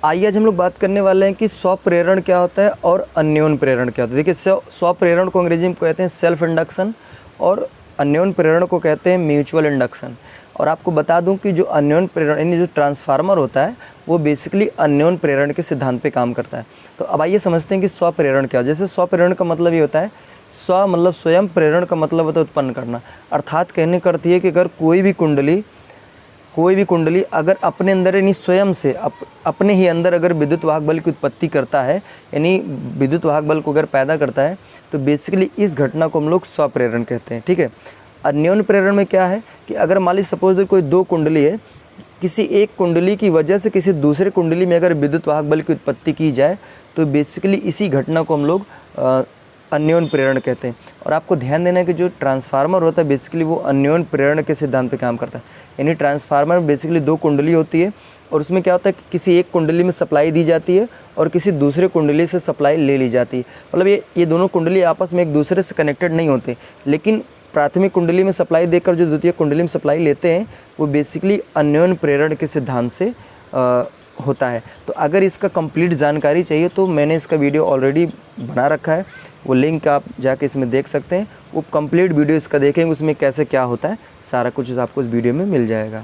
आइए आज हम लोग बात करने वाले हैं कि स्वप्रेरण क्या होता है और अन्योन प्रेरण क्या होता है। देखिए स्वप्रेरण को अंग्रेजी में कहते हैं सेल्फ इंडक्शन और अन्योन प्रेरण को कहते हैं म्यूचुअल इंडक्शन। और आपको बता दूं कि जो अन्योन प्रेरण यानी जो ट्रांसफार्मर होता है वो बेसिकली अन्योन प्रेरण के सिद्धांत पे काम करता है। तो अब आइए समझते हैं कि स्वप्रेरण क्या है। जैसे स्वप्रेरण का मतलब ये होता है, स्व मतलब स्वयं, प्रेरण का मतलब होता है उत्पन्न करना। अर्थात कहने का अर्थ ये कि अगर कोई भी कुंडली अगर अपने अंदर यानी स्वयं से अपने ही अंदर अगर विद्युत वाहक बल की उत्पत्ति करता है, यानी विद्युत वाहक बल को अगर पैदा करता है, तो बेसिकली इस घटना को हम लोग स्वप्रेरण कहते हैं। ठीक है। अन्योन प्रेरण में क्या है कि अगर मान लीजिए सपोज कोई दो कुंडली है, किसी एक कुंडली की वजह से किसी दूसरे कुंडली में अगर विद्युत वाहक बल की उत्पत्ति की जाए तो बेसिकली इसी घटना को हम लोग अन्योन प्रेरण कहते हैं। और आपको ध्यान देना है कि जो ट्रांसफार्मर होता है बेसिकली वो अन्योन प्रेरण के सिद्धांत पे काम करता है। यानी ट्रांसफार्मर में बेसिकली दो कुंडली होती है और उसमें क्या होता है कि किसी एक कुंडली में सप्लाई दी जाती है और किसी दूसरे कुंडली से सप्लाई ले ली जाती है। मतलब ये दोनों कुंडली आपस में एक दूसरे से कनेक्टेड नहीं होते, लेकिन प्राथमिक कुंडली में सप्लाई देकर जो द्वितीय कुंडली में सप्लाई लेते हैं वो बेसिकली अन्योन प्रेरण के सिद्धांत से होता है। तो अगर इसका कंप्लीट जानकारी चाहिए तो मैंने इसका वीडियो ऑलरेडी बना रखा है, वो लिंक आप जाके इसमें देख सकते हैं। वो कंप्लीट वीडियो इसका देखेंगे, उसमें कैसे क्या होता है सारा कुछ आपको इस वीडियो में मिल जाएगा।